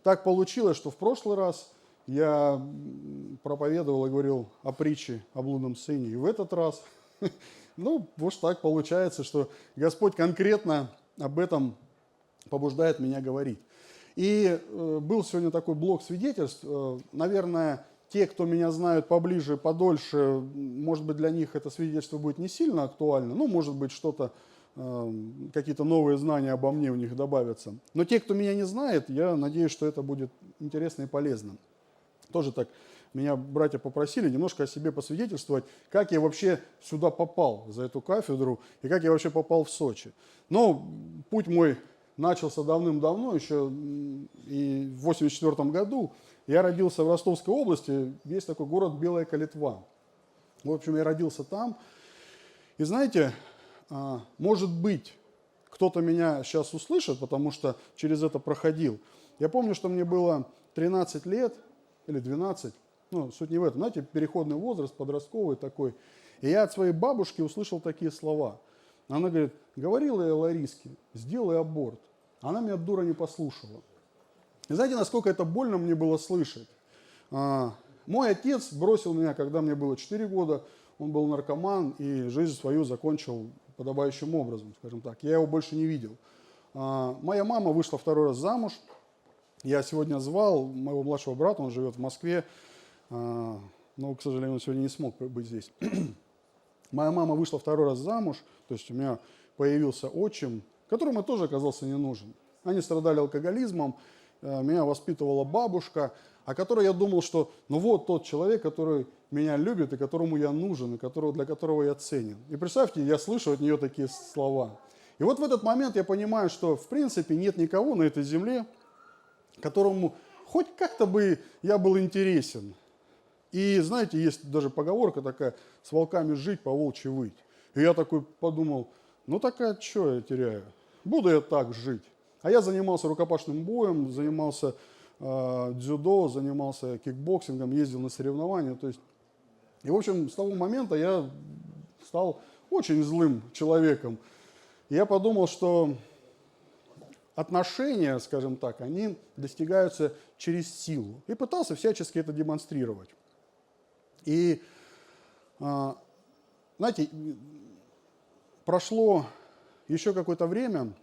так получилось, что в прошлый раз я проповедовал и говорил о притче о блудном сыне. И в этот раз, ну, уж так получается, что Господь конкретно об этом побуждает меня говорить. И был сегодня такой блок свидетельств. Наверное, те, кто меня знают поближе, подольше, может быть, для них это свидетельство будет не сильно актуально, ну, может быть, что-то, какие-то новые знания обо мне у них добавятся. Но те, кто меня не знает, я надеюсь, что это будет интересно и полезно. Тоже так меня братья попросили немножко о себе посвидетельствовать, как я вообще сюда попал, за эту кафедру, и как я вообще попал в Сочи. Но путь мой начался давным-давно, еще и в 1984 году. Я родился в Ростовской области, есть такой город Белая Калитва. В общем, я родился там. И знаете, может быть, кто-то меня сейчас услышит, потому что через это проходил. Я помню, что мне было 13 лет или 12, ну, суть не в этом, знаете, переходный возраст, подростковый такой. И я от своей бабушки услышал такие слова. Она говорит: говорила я Лариске, сделай аборт. Она меня, дура, не послушала. И знаете, насколько это больно мне было слышать? Мой отец бросил меня, когда мне было 4 года. Он был наркоман и жизнь свою закончил подобающим образом, скажем так. Я его больше не видел. Моя мама вышла второй раз замуж. Я сегодня звал моего младшего брата, он живет в Москве, но, к сожалению, он сегодня не смог быть здесь. Моя мама вышла второй раз замуж, то есть у меня появился отчим, которому тоже оказался не нужен. Они страдали алкоголизмом, меня воспитывала бабушка, о которой я думал, что ну вот тот человек, который меня любит и которому я нужен, и для которого я ценен. И представьте, я слышу от нее такие слова. И вот в этот момент я понимаю, что в принципе нет никого на этой земле, которому хоть как-то бы я был интересен. И знаете, есть даже поговорка такая: с волками жить, по волчьи выть. И я такой подумал, ну так а что я теряю? Буду я так жить. А я занимался рукопашным боем, занимался дзюдо, занимался кикбоксингом, ездил на соревнования. То есть, и в общем, с того момента я стал очень злым человеком. И я подумал, что отношения, скажем так, они достигаются через силу. И пытался всячески это демонстрировать. И, знаете, прошло еще какое-то время,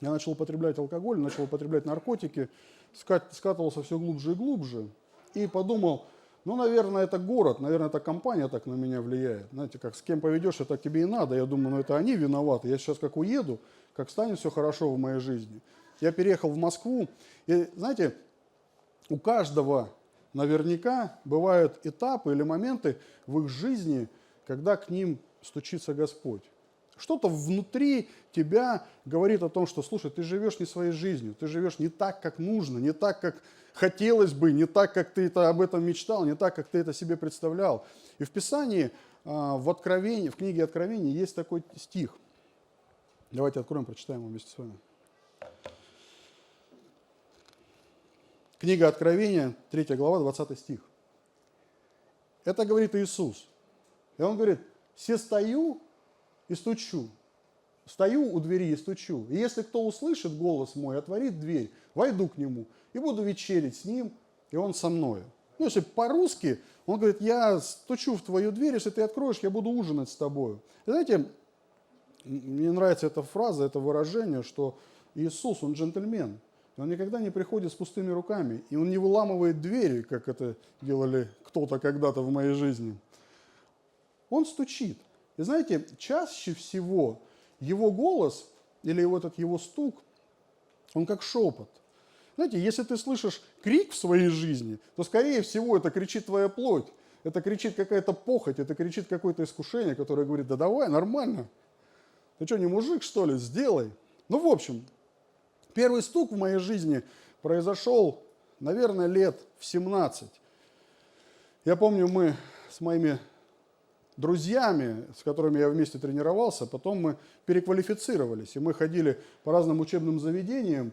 я начал употреблять алкоголь, начал употреблять наркотики, скатывался все глубже и глубже. И подумал, ну, наверное, это город, наверное, эта компания так на меня влияет. Знаете, как с кем поведешься, так тебе и надо. Я думаю, ну, это они виноваты. Я сейчас как уеду, как станет все хорошо в моей жизни. Я переехал в Москву. И, знаете, у каждого наверняка бывают этапы или моменты в их жизни, когда к ним стучится Господь. Что-то внутри тебя говорит о том, что, слушай, ты живешь не своей жизнью, ты живешь не так, как нужно, не так, как хотелось бы, не так, как ты об этом мечтал, не так, как ты это себе представлял. И в Писании, в книге Откровения есть такой стих. Давайте откроем, прочитаем его вместе с вами. Книга Откровения, 3 глава, 20 стих. Это говорит Иисус. И Он говорит: «Се стою и стучу, стою у двери и стучу. И если кто услышит голос мой, отворит дверь, войду к нему и буду вечерить с ним, и он со мною». Ну, если по-русски, он говорит: я стучу в твою дверь, если ты откроешь, я буду ужинать с тобою. И знаете, мне нравится эта фраза, это выражение, что Иисус, Он джентльмен. Он никогда не приходит с пустыми руками, и Он не выламывает двери, как это делали кто-то когда-то в моей жизни. Он стучит. И знаете, чаще всего его голос или вот этот его стук, он как шепот. Знаете, если ты слышишь крик в своей жизни, то, скорее всего, это кричит твоя плоть, это кричит какая-то похоть, это кричит какое-то искушение, которое говорит: да давай, нормально. Ты что, не мужик, что ли? Сделай. Ну, в общем, первый стук в моей жизни произошел, наверное, лет в 17. Я помню, мы с моими друзьями, с которыми я вместе тренировался, потом мы переквалифицировались, и мы ходили по разным учебным заведениям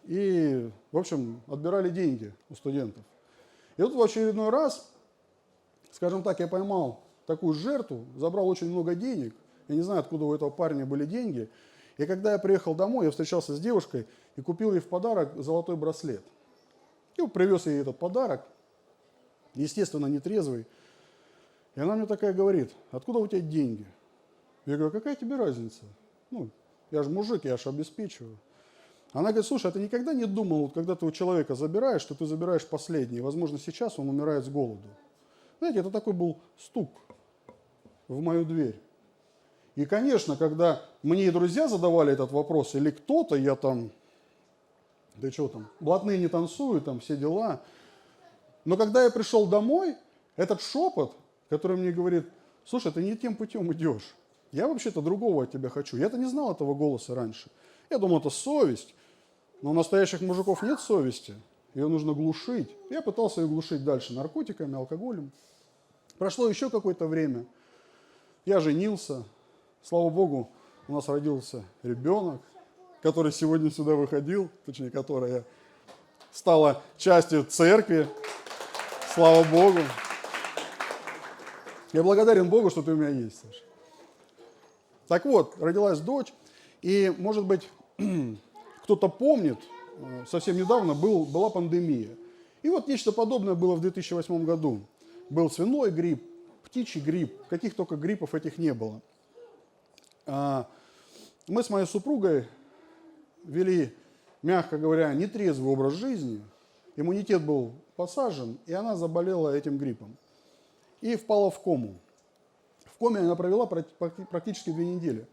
и, в общем, отбирали деньги у студентов. И вот в очередной раз, скажем так, я поймал такую жертву, забрал очень много денег, я не знаю, откуда у этого парня были деньги, И когда я приехал домой, я встречался с девушкой и купил ей в подарок золотой браслет. И привез ей этот подарок, естественно, нетрезвый. И она мне такая говорит: откуда у тебя деньги? Я говорю: какая тебе разница? Ну, я же мужик, я же обеспечиваю. Она говорит: слушай, а ты никогда не думал, вот когда ты у человека забираешь, что ты забираешь последний, возможно, сейчас он умирает с голоду. Знаете, это такой был стук в мою дверь. И, конечно, когда мне друзья задавали этот вопрос, или кто-то, я там, да что там, блатные не танцуют, там все дела. Но когда я пришел домой, этот шепот, который мне говорит: слушай, ты не тем путем идешь. Я вообще-то другого от тебя хочу. Я-то не знал этого голоса раньше. Я думал, это совесть. Но у настоящих мужиков нет совести. Ее нужно глушить. Я пытался ее глушить дальше наркотиками, алкоголем. Прошло еще какое-то время. Я женился. Слава Богу, у нас родился ребенок, который сегодня сюда выходил, точнее, которая стала частью церкви. Слава Богу. Я благодарен Богу, что ты у меня есть, Саша. Так вот, родилась дочь, и, может быть, кто-то помнит, совсем недавно была пандемия. И вот нечто подобное было в 2008 году. Был свиной грипп, птичий грипп, каких только гриппов этих не было. Мы с моей супругой вели, мягко говоря, нетрезвый образ жизни. Иммунитет был посажен, и она заболела этим гриппом. И впала в кому. В коме она провела практически 2 недели.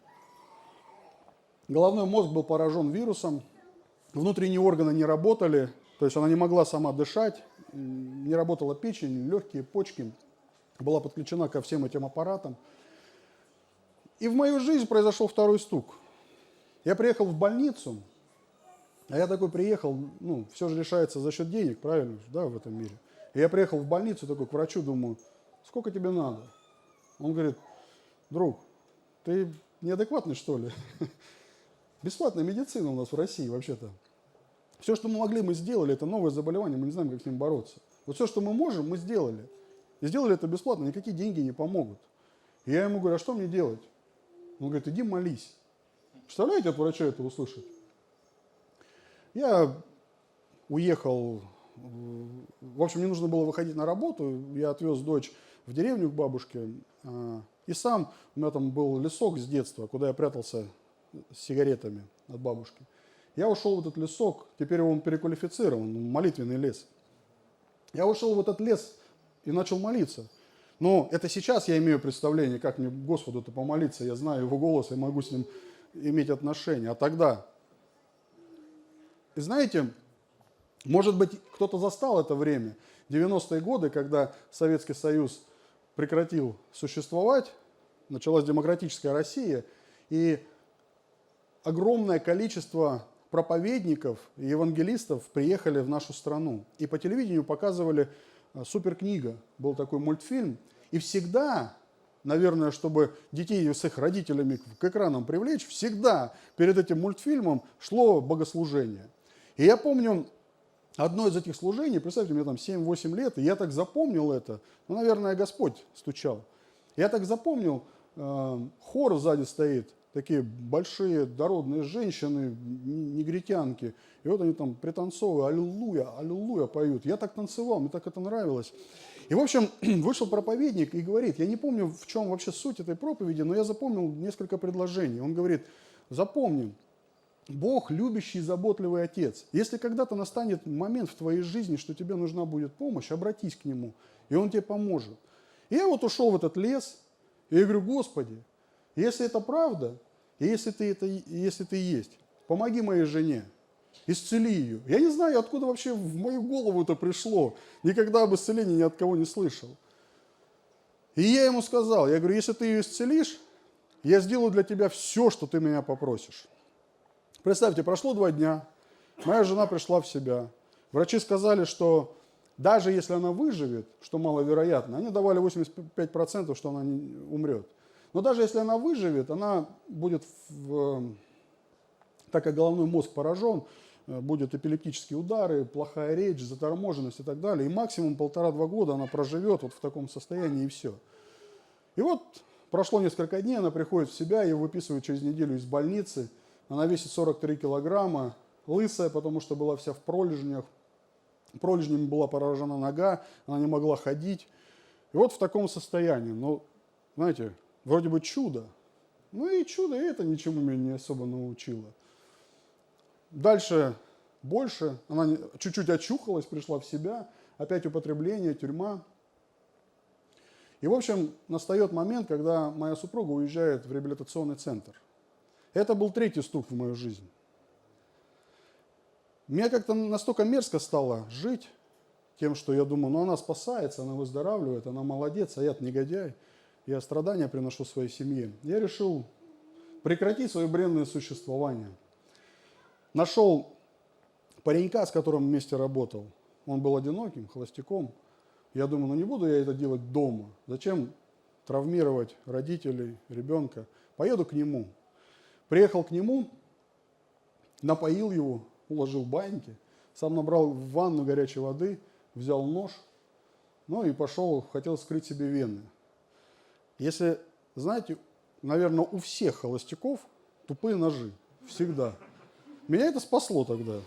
Головной мозг был поражен вирусом, внутренние органы не работали, то есть она не могла сама дышать, не работала печень, легкие, почки, была подключена ко всем этим аппаратам. И в мою жизнь произошел второй стук. Я приехал в больницу, а я такой приехал, все же решается за счет денег, правильно, да, в этом мире. И я приехал в больницу такой к врачу, думаю: сколько тебе надо? Он говорит: друг, ты неадекватный, что ли? Бесплатная медицина у нас в России вообще-то. Все, что мы могли, мы сделали. Это новое заболевание, мы не знаем, как с ним бороться. Вот все, что мы можем, мы сделали. И сделали это бесплатно, никакие деньги не помогут. И я ему говорю: а что мне делать? Он говорит: иди молись. Представляете, от врача это услышать? Я уехал, в общем, мне нужно было выходить на работу, я отвез дочь в деревню к бабушке, и сам, у меня там был лесок с детства, куда я прятался с сигаретами от бабушки. Я ушел в этот лесок, теперь он переквалифицирован, молитвенный лес. Я ушел в этот лес и начал молиться. Но это сейчас я имею представление, как мне Господу-то помолиться, я знаю его голос, я могу с ним иметь отношения. А тогда, и знаете, может быть, кто-то застал это время, 90-е годы, когда Советский Союз прекратил существовать, началась демократическая Россия, и огромное количество проповедников и евангелистов приехали в нашу страну. И по телевидению показывали «Суперкнига», был такой мультфильм. И всегда, наверное, чтобы детей с их родителями к экранам привлечь, всегда перед этим мультфильмом шло богослужение. И я помню одно из этих служений, представьте, мне там 7-8 лет, и я так запомнил это, наверное, Господь стучал. Я так запомнил, хор сзади стоит, такие большие дородные женщины, негритянки. И вот они там пританцовывают, аллилуйя, аллилуйя поют. Я так танцевал, мне так это нравилось. И, в общем, вышел проповедник и говорит, я не помню, в чем вообще суть этой проповеди, но я запомнил несколько предложений. Он говорит: запомни, Бог любящий и заботливый Отец. Если когда-то настанет момент в твоей жизни, что тебе нужна будет помощь, обратись к Нему, и Он тебе поможет. И я вот ушел в этот лес, и я говорю: Господи, если это правда, и если ты есть, помоги моей жене, исцели ее. Я не знаю, откуда вообще в мою голову это пришло. Никогда об исцелении ни от кого не слышал. И я ему сказал, я говорю: если ты ее исцелишь, я сделаю для тебя все, что ты меня попросишь. Представьте, прошло 2 дня, моя жена пришла в себя. Врачи сказали, что даже если она выживет, что маловероятно, они давали 85%, что она не умрет. Но даже если она выживет, она будет, так как головной мозг поражен, будут эпилептические удары, плохая речь, заторможенность и так далее. И максимум 1,5-2 года она проживет вот в таком состоянии, и все. И вот прошло несколько дней, она приходит в себя, ее выписывают через неделю из больницы. она весит 43 килограмма, лысая, потому что была вся в пролежнях, пролежнями была поражена нога, она не могла ходить. И вот в таком состоянии, ну, знаете, вроде бы чудо, ну и чудо, и это ничему меня не особо научило. Дальше больше, она чуть-чуть очухалась, пришла в себя, опять употребление, тюрьма. И, в общем, настает момент, когда моя супруга уезжает в реабилитационный центр. Это был третий стук в мою жизнь. Мне как-то настолько мерзко стало жить тем, что я думаю, ну она спасается, она выздоравливает, она молодец, а я-то негодяй, я страдания приношу своей семье. Я решил прекратить свое бренное существование. Нашел паренька, с которым вместе работал. Он был одиноким, холостяком. Я думаю, ну не буду я это делать дома. Зачем травмировать родителей, ребенка? Поеду к нему. Приехал к нему, напоил его, уложил в баньки, сам набрал в ванну горячей воды, взял нож, ну и пошел, хотел вскрыть себе вены. Если, знаете, наверное, у всех холостяков тупые ножи. Всегда. Меня это спасло тогда.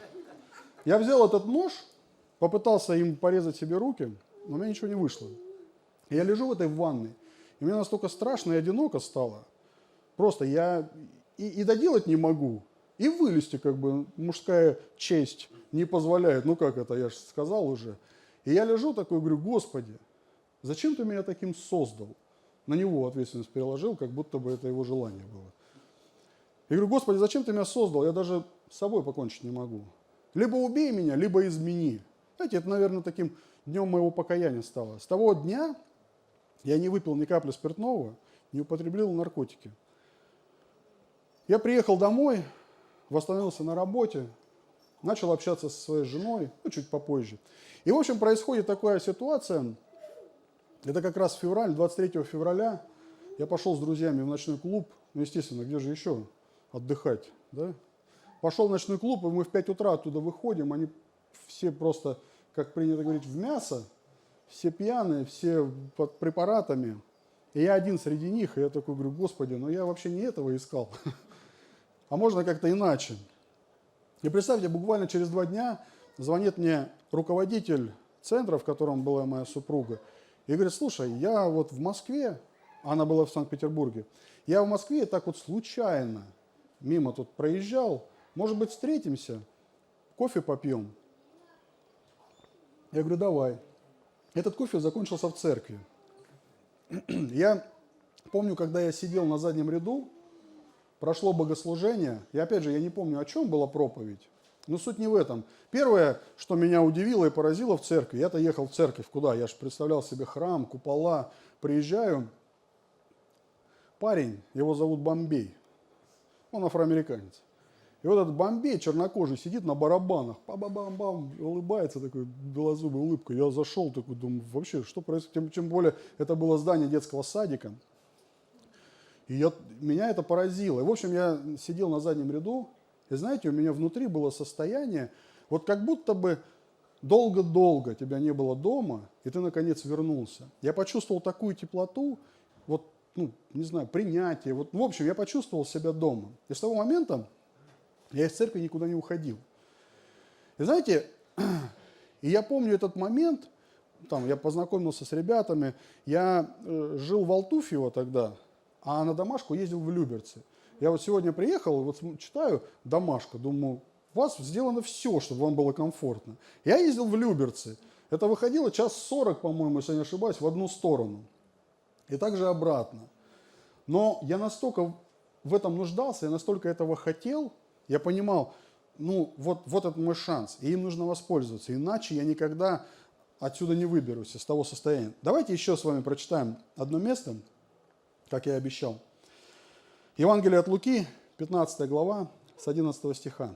Я взял этот нож, попытался им порезать себе руки, но у меня ничего не вышло. Я лежу в этой ванной, и мне настолько страшно и одиноко стало. Просто я и доделать не могу, и вылезти, как бы, мужская честь не позволяет. Ну как это, я же сказал уже. И я лежу такой, говорю, Господи, зачем ты меня таким создал? На него ответственность переложил, как будто бы это его желание было. Я говорю, Господи, зачем ты меня создал? Я даже с собой покончить не могу. Либо убей меня, либо измени. Знаете, это, наверное, таким днем моего покаяния стало. С того дня я не выпил ни капли спиртного, не употреблял наркотики. Я приехал домой, восстановился на работе, начал общаться со своей женой, ну, чуть попозже. И, в общем, происходит такая ситуация, это как раз февраль, 23 февраля, я пошел с друзьями в ночной клуб, ну, естественно, где же еще отдыхать, да? Пошел в ночной клуб, и мы в 5 утра оттуда выходим, они все просто, как принято говорить, в мясо, все пьяные, все под препаратами. И я один среди них, и я такой говорю, Господи, ну я вообще не этого искал, а можно как-то иначе. И представьте, буквально через 2 дня звонит мне руководитель центра, в котором была моя супруга, и говорит, слушай, я вот в Москве, она была в Санкт-Петербурге, я в Москве так вот случайно мимо тут проезжал, может быть, встретимся, кофе попьем? Я говорю, давай. Этот кофе закончился в церкви. Я помню, когда я сидел на заднем ряду, прошло богослужение, и опять же, я не помню, о чем была проповедь, но суть не в этом. Первое, что меня удивило и поразило в церкви, я-то ехал в церковь, куда? Я же представлял себе храм, купола, приезжаю, парень, его зовут Бомбей, он афроамериканец. И вот этот Бомбей чернокожий сидит на барабанах, па-ба-бам-бам, улыбается такой белозубой улыбкой. Я зашел такой, думаю, вообще, что происходит? Тем более, это было здание детского садика. И меня это поразило. И, в общем, я сидел на заднем ряду, и знаете, у меня внутри было состояние, вот как будто бы долго-долго тебя не было дома, и ты, наконец, вернулся. Я почувствовал такую теплоту, вот, ну, не знаю, принятие. Вот, в общем, я почувствовал себя дома. И с того момента я из церкви никуда не уходил. И знаете, и я помню этот момент, там я познакомился с ребятами, я жил в Алтуфьево тогда, а на домашку ездил в Люберцы. Я вот сегодня приехал, вот читаю домашку, думаю, у вас сделано все, чтобы вам было комфортно. Я ездил в Люберцы. Это выходило 1:40, по-моему, если не ошибаюсь, в одну сторону. И также обратно. Но я настолько в этом нуждался, я настолько этого хотел, я понимал, ну вот это мой шанс, и им нужно воспользоваться, иначе я никогда отсюда не выберусь, из того состояния. Давайте еще с вами прочитаем одно место, как я и обещал. Евангелие от Луки, 15 глава, с 11 стиха.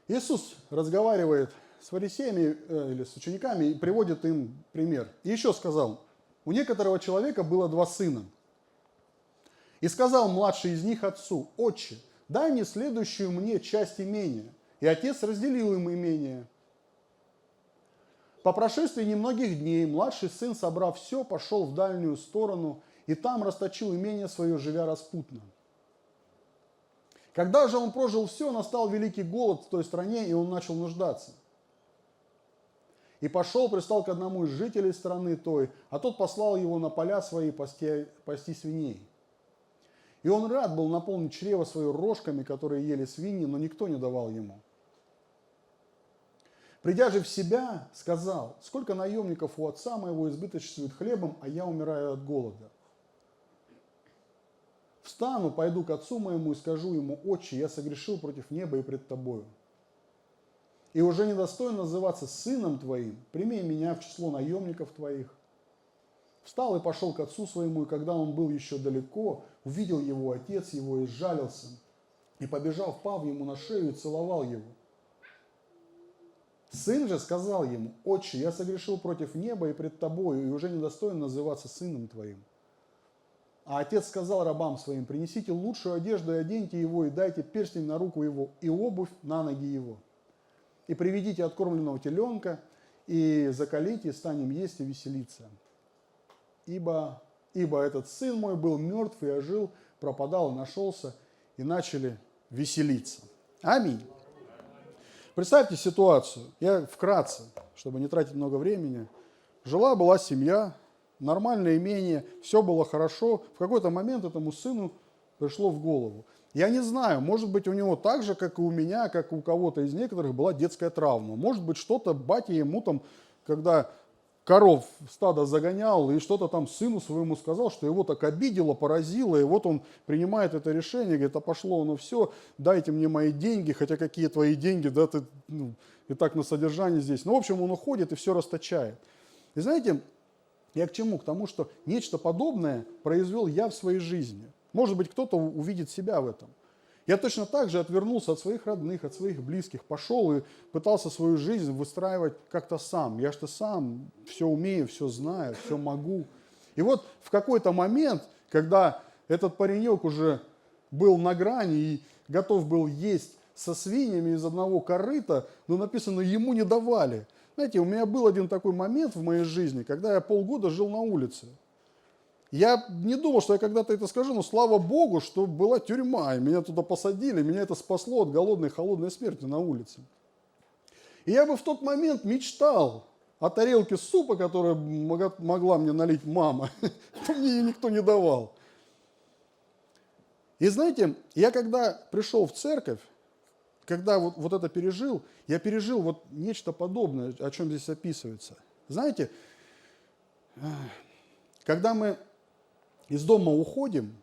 Иисус разговаривает с фарисеями или с учениками и приводит им пример. И еще сказал, у некоторого человека было 2 сына. И сказал младший из них отцу, отче, дай мне следующую мне часть имения. И отец разделил им имение. По прошествии немногих дней младший сын, собрав все, пошел в дальнюю сторону и там расточил имение свое, живя распутно. Когда же он прожил все, настал великий голод в той стране, и он начал нуждаться. И пошел, пристал к одному из жителей страны той, а тот послал его на поля свои пасти свиней. И он рад был наполнить чрево свое рожками, которые ели свиньи, но никто не давал ему. Придя же в себя, сказал: сколько наемников у отца моего избыточствует хлебом, а я умираю от голода. Встану, пойду к отцу моему и скажу ему: отче, я согрешил против неба и пред тобою. И уже недостоин называться сыном твоим, прими меня в число наемников твоих. Встал и пошел к отцу своему, и когда он был еще далеко, увидел его отец его и сжалился, и, побежав, пал ему на шею и целовал его. Сын же сказал ему: отче, я согрешил против неба и пред тобою, и уже недостоин называться сыном твоим. А отец сказал рабам своим: принесите лучшую одежду и оденьте его, и дайте перстень на руку его, и обувь на ноги его. И приведите откормленного теленка, и заколите, и станем есть и веселиться. Ибо этот сын мой был мертв и ожил, пропадал и нашелся, и начали веселиться. Аминь. Представьте ситуацию, я вкратце, чтобы не тратить много времени. Жила-была семья, нормальное имение, все было хорошо. В какой-то момент этому сыну пришло в голову. Я не знаю, может быть, у него так же, как и у меня, как и у кого-то из некоторых, была детская травма. Может быть, что-то батя ему там, когда коров в стадо загонял, и что-то там сыну своему сказал, что его так обидело, поразило, и вот он принимает это решение, говорит: а пошло оно все, дайте мне мои деньги, хотя какие твои деньги, да ты и так на содержании здесь. Ну, в общем, он уходит и все расточает. И знаете, я к чему? К тому, что нечто подобное произвел я в своей жизни. Может быть, кто-то увидит себя в этом. Я точно так же отвернулся от своих родных, от своих близких, пошел и пытался свою жизнь выстраивать как-то сам. Я что сам все умею, все знаю, все могу. И вот в какой-то момент, когда этот паренек уже был на грани и готов был есть со свиньями из одного корыта, но написано, ему не давали. Знаете, у меня был один такой момент в моей жизни, когда я полгода жил на улице. Я не думал, что я когда-то это скажу, но слава Богу, что была тюрьма, и меня туда посадили, меня это спасло от голодной, холодной смерти на улице. И я бы в тот момент мечтал о тарелке супа, которую могла мне налить мама, но мне ее никто не давал. И знаете, я когда пришел в церковь, когда вот это пережил, я пережил вот нечто подобное, о чем здесь описывается. Знаете, когда мы из дома уходим,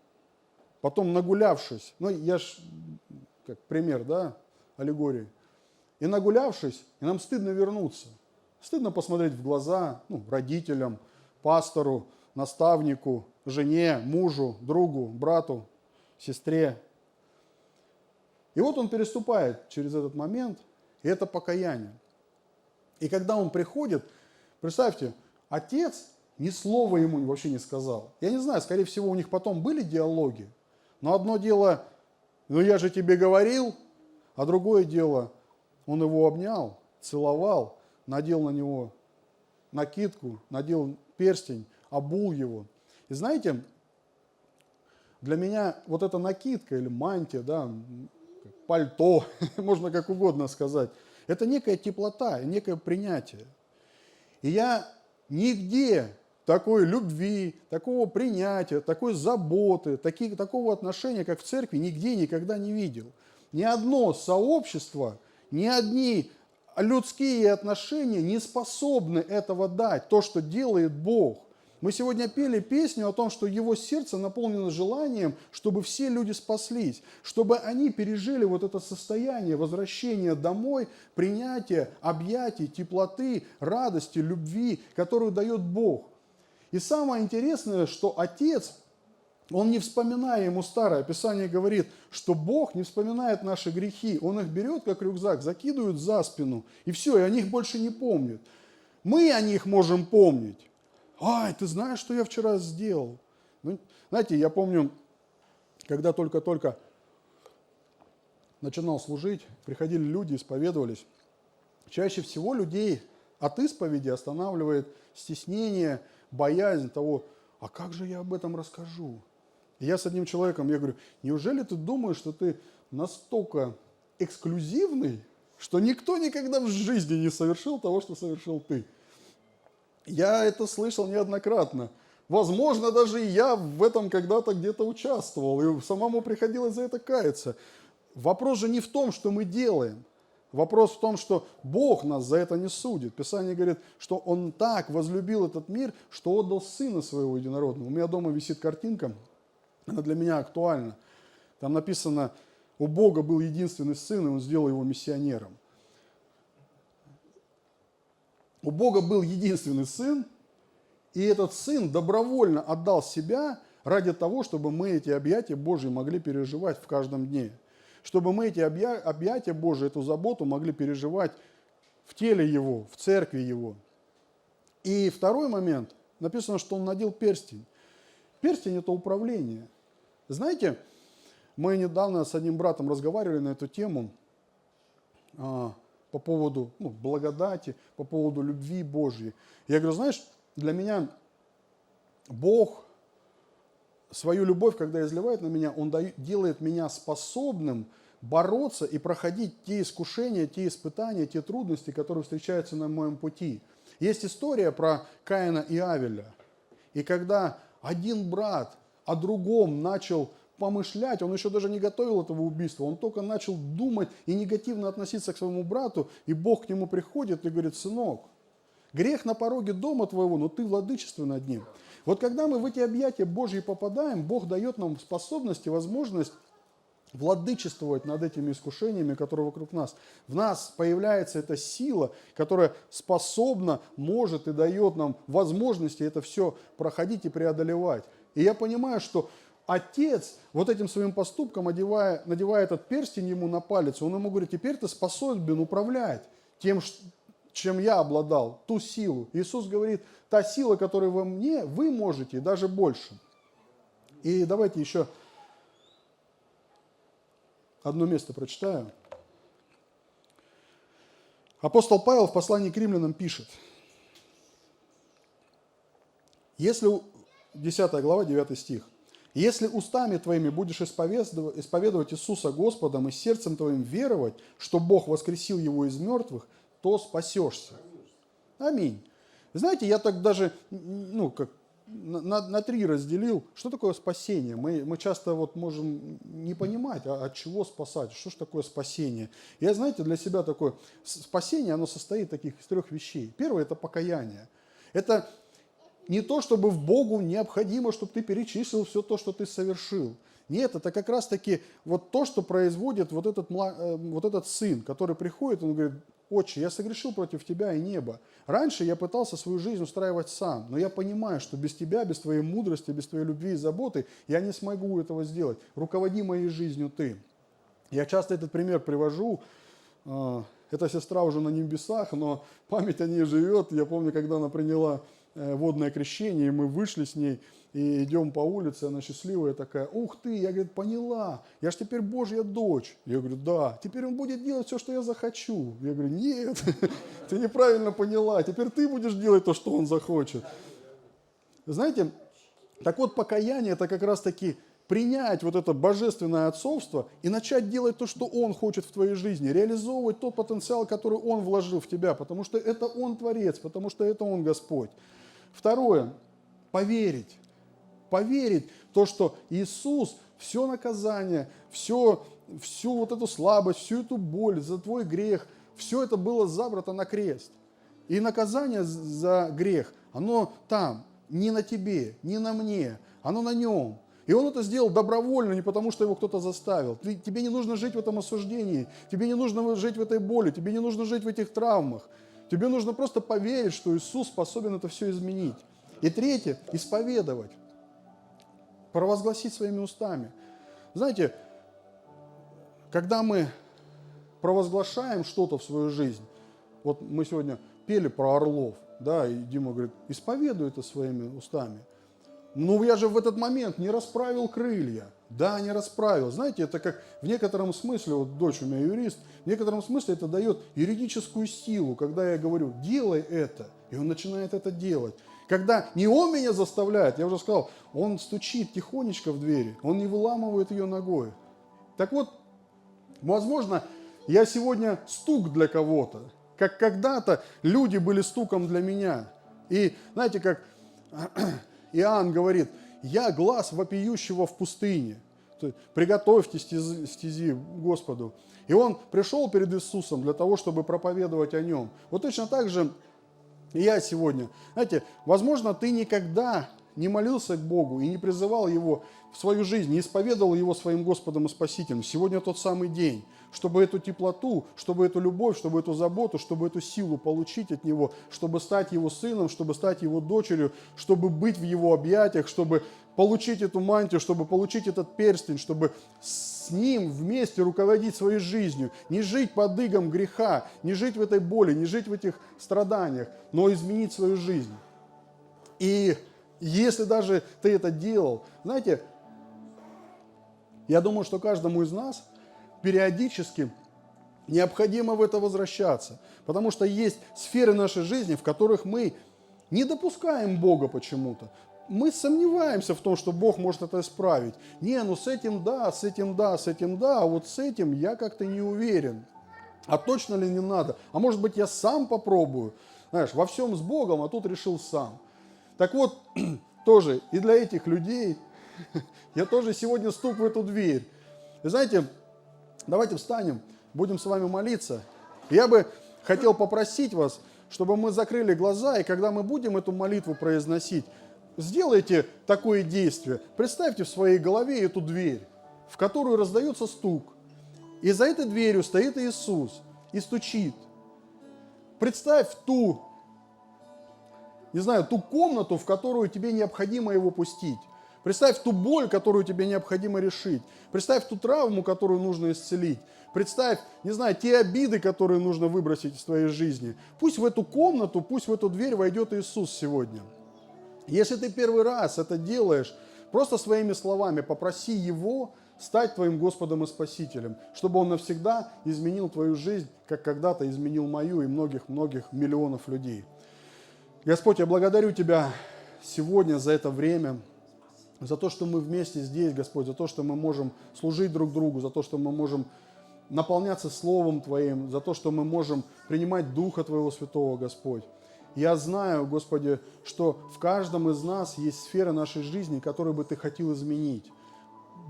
потом нагулявшись, ну я ж, как пример, да, аллегории, и нагулявшись, и нам стыдно вернуться. Стыдно посмотреть в глаза родителям, пастору, наставнику, жене, мужу, другу, брату, сестре. И вот он переступает через этот момент, и это покаяние. И когда он приходит, представьте, отец ни слова ему вообще не сказал. Я не знаю, скорее всего, у них потом были диалоги, но одно дело, ну я же тебе говорил, а другое дело, он его обнял, целовал, надел на него накидку, надел перстень, обул его. И знаете, для меня вот эта накидка или мантия, да, пальто, можно как угодно сказать, это некая теплота, некое принятие. И я нигде такой любви, такого принятия, такой заботы, такого отношения, как в церкви, нигде никогда не видел. Ни одно сообщество, ни одни людские отношения не способны этого дать, то, что делает Бог. Мы сегодня пели песню о том, что его сердце наполнено желанием, чтобы все люди спаслись, чтобы они пережили вот это состояние возвращения домой, принятия, объятий, теплоты, радости, любви, которую дает Бог. И самое интересное, что Отец, Он не вспоминая ему старое, Писание говорит, что Бог не вспоминает наши грехи, Он их берет как рюкзак, закидывает за спину, и все, и о них больше не помнит. Мы о них можем помнить. Ай, ты знаешь, что я вчера сделал? Ну, знаете, я помню, когда только-только начинал служить, приходили люди, исповедовались. Чаще всего людей от исповеди останавливает стеснение, боязнь того, а как же я об этом расскажу? И я с одним человеком, я говорю, неужели ты думаешь, что ты настолько эксклюзивный, что никто никогда в жизни не совершил того, что совершил ты? Я это слышал неоднократно. Возможно, даже и я в этом когда-то где-то участвовал, и самому приходилось за это каяться. Вопрос же не в том, что мы делаем. Вопрос в том, что Бог нас за это не судит. Писание говорит, что Он так возлюбил этот мир, что отдал Сына Своего Единородного. У меня дома висит картинка, она для меня актуальна. Там написано, у Бога был единственный Сын, и Он сделал Его миссионером. У Бога был единственный Сын, и этот Сын добровольно отдал себя ради того, чтобы мы эти объятия Божьи могли переживать в каждом дне. Чтобы мы эти объятия Божьи, эту заботу могли переживать в теле Его, в церкви Его. И второй момент, написано, что Он надел перстень. Перстень – это управление. Знаете, мы недавно с одним братом разговаривали на эту тему по поводу благодати, по поводу любви Божьей. Я говорю, знаешь, для меня Бог свою любовь, когда изливает на меня, Он делает меня способным бороться и проходить те искушения, те испытания, те трудности, которые встречаются на моем пути. Есть история про Каина и Авеля. И когда один брат о другом начал помышлять, он еще даже не готовил этого убийства, он только начал думать и негативно относиться к своему брату, и Бог к нему приходит и говорит, сынок, грех на пороге дома твоего, но ты владычествуй над ним. Вот когда мы в эти объятия Божьи попадаем, Бог дает нам способность и возможность владычествовать над этими искушениями, которые вокруг нас. В нас появляется эта сила, которая способна, может и дает нам возможности это все проходить и преодолевать. И я понимаю, что Отец вот этим своим поступком, надевая этот перстень ему на палец, он ему говорит, теперь ты способен управлять тем, чем я обладал, ту силу. Иисус говорит, та сила, которая во мне, вы можете, и даже больше. И давайте еще одно место прочитаю. Апостол Павел в послании к римлянам пишет, если, 10 глава, 9 стих, «Если устами твоими будешь исповедовать Иисуса Господом и сердцем твоим веровать, что Бог воскресил Его из мертвых, то спасешься». Аминь. Знаете, я так даже на три разделил, что такое спасение. Мы часто можем не понимать, от чего спасать, что же такое спасение. Я, знаете, для себя такое, спасение, оно состоит из трех вещей. Первое – это покаяние. Это не то, чтобы в Богу необходимо, чтобы ты перечислил все то, что ты совершил. Нет, это как раз-таки то, что производит вот этот сын, который приходит, он говорит, отче, я согрешил против тебя и неба. Раньше я пытался свою жизнь устраивать сам, но я понимаю, что без тебя, без твоей мудрости, без твоей любви и заботы я не смогу этого сделать. Руководи моей жизнью ты. Я часто этот пример привожу. Эта сестра уже на небесах, но память о ней живет. Я помню, когда она приняла водное крещение, и мы вышли с ней, и идем по улице, она счастливая такая, ух ты, я, говорит, поняла, я же теперь Божья дочь. Я говорю, да, теперь он будет делать все, что я захочу. Я говорю, нет, ты неправильно поняла, теперь ты будешь делать то, что он захочет. Знаете, так вот, покаяние – это как раз-таки принять вот это божественное отцовство и начать делать то, что Он хочет в твоей жизни, реализовывать тот потенциал, который Он вложил в тебя, потому что это Он Творец, потому что это Он Господь. Второе – поверить. Поверить в то, что Иисус все наказание, всю вот эту слабость, всю эту боль за твой грех, все это было забрато на крест. И наказание за грех, оно там, не на тебе, не на мне, оно на Нем. И Он это сделал добровольно, не потому, что его кто-то заставил. Тебе не нужно жить в этом осуждении, тебе не нужно жить в этой боли, тебе не нужно жить в этих травмах. Тебе нужно просто поверить, что Иисус способен это все изменить. И третье – исповедовать, провозгласить своими устами. Знаете, когда мы провозглашаем что-то в свою жизнь, вот мы сегодня пели про орлов, да, и Дима говорит, исповедуй это своими устами. Ну, я же в этот момент не расправил крылья. Да, не расправил. Знаете, это как в некотором смысле, вот дочь у меня юрист, в некотором смысле это дает юридическую силу, когда я говорю, делай это, и он начинает это делать. Когда не он меня заставляет, я уже сказал, он стучит тихонечко в двери, он не выламывает ее ногой. Так вот, возможно, я сегодня стук для кого-то, как когда-то люди были стуком для меня. И знаете, как Иоанн говорит, я глас вопиющего в пустыне. Приготовьте стези Господу. И он пришел перед Иисусом для того, чтобы проповедовать о нем. Вот точно так же и я сегодня. Знаете, возможно, ты никогда не молился к Богу и не призывал Его в свою жизнь, не исповедовал Его своим Господом и Спасителем. Сегодня тот самый день, чтобы эту теплоту, чтобы эту любовь, чтобы эту заботу, чтобы эту силу получить от Него, чтобы стать Его сыном, чтобы стать Его дочерью, чтобы быть в Его объятиях, чтобы получить эту мантию, чтобы получить этот перстень, чтобы с Ним вместе руководить своей жизнью, не жить под игом греха, не жить в этой боли, не жить в этих страданиях, но изменить свою жизнь. И если даже ты это делал, знаете, я думаю, что каждому из нас периодически необходимо в это возвращаться, потому что есть сферы нашей жизни, в которых мы не допускаем Бога почему-то. Мы сомневаемся в том, что Бог может это исправить. Не, ну с этим да, с этим да, с этим да, а вот с этим я как-то не уверен. А точно ли не надо? А может быть, я сам попробую? Знаешь, во всем с Богом, а тут решил сам. Так вот, тоже и для этих людей я тоже сегодня стук в эту дверь. И знаете, давайте встанем, будем с вами молиться. Я бы хотел попросить вас, чтобы мы закрыли глаза, и когда мы будем эту молитву произносить, сделайте такое действие. Представьте в своей голове эту дверь, в которую раздается стук. И за этой дверью стоит Иисус и стучит. Представь ту, не знаю, ту комнату, в которую тебе необходимо Его пустить. Представь ту боль, которую тебе необходимо решить. Представь ту травму, которую нужно исцелить. Представь, не знаю, те обиды, которые нужно выбросить из твоей жизни. Пусть в эту комнату, пусть в эту дверь войдет Иисус сегодня. Если ты первый раз это делаешь, просто своими словами попроси Его стать твоим Господом и Спасителем, чтобы Он навсегда изменил твою жизнь, как когда-то изменил мою и многих-многих миллионов людей. Господь, я благодарю Тебя сегодня за это время, за то, что мы вместе здесь, Господь, за то, что мы можем служить друг другу, за то, что мы можем наполняться Словом Твоим, за то, что мы можем принимать Духа Твоего Святого, Господь. Я знаю, Господи, что в каждом из нас есть сфера нашей жизни, которую бы Ты хотел изменить.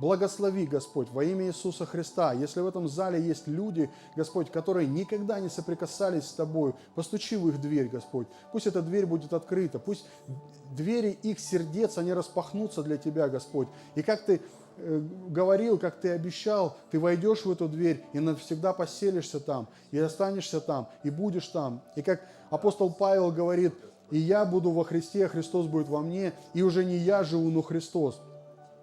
Благослови, Господь, во имя Иисуса Христа. Если в этом зале есть люди, Господь, которые никогда не соприкасались с Тобой, постучи в их дверь, Господь. Пусть эта дверь будет открыта, пусть двери их сердец, они распахнутся для Тебя, Господь. И как Ты говорил, как Ты обещал, Ты войдешь в эту дверь и навсегда поселишься там, и останешься там, и будешь там. И как апостол Павел говорит, и я буду во Христе, а Христос будет во мне, и уже не я живу, но Христос.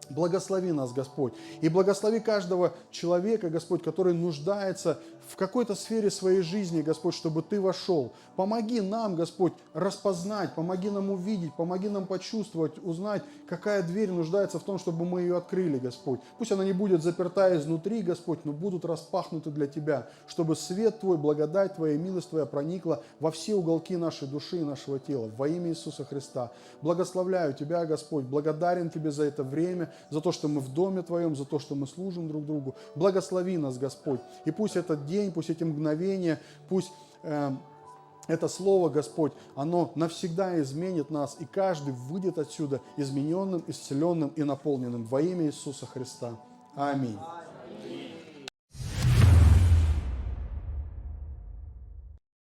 Благослови нас, Господь, и благослови каждого человека, Господь, который нуждается в какой-то сфере своей жизни, Господь, чтобы Ты вошел. Помоги нам, Господь, распознать, помоги нам увидеть, помоги нам почувствовать, узнать, какая дверь нуждается в том, чтобы мы ее открыли, Господь. Пусть она не будет заперта изнутри, Господь, но будут распахнуты для Тебя, чтобы свет Твой, благодать Твоя, милость Твоя проникла во все уголки нашей души и нашего тела. Во имя Иисуса Христа. Благословляю Тебя, Господь, благодарен Тебе за это время, за то, что мы в доме Твоем, за то, что мы служим друг другу. Благослови нас, Господь. И пусть этот день, пусть эти мгновения, пусть это слово, Господь, оно навсегда изменит нас, и каждый выйдет отсюда измененным, исцеленным и наполненным во имя Иисуса Христа. Аминь.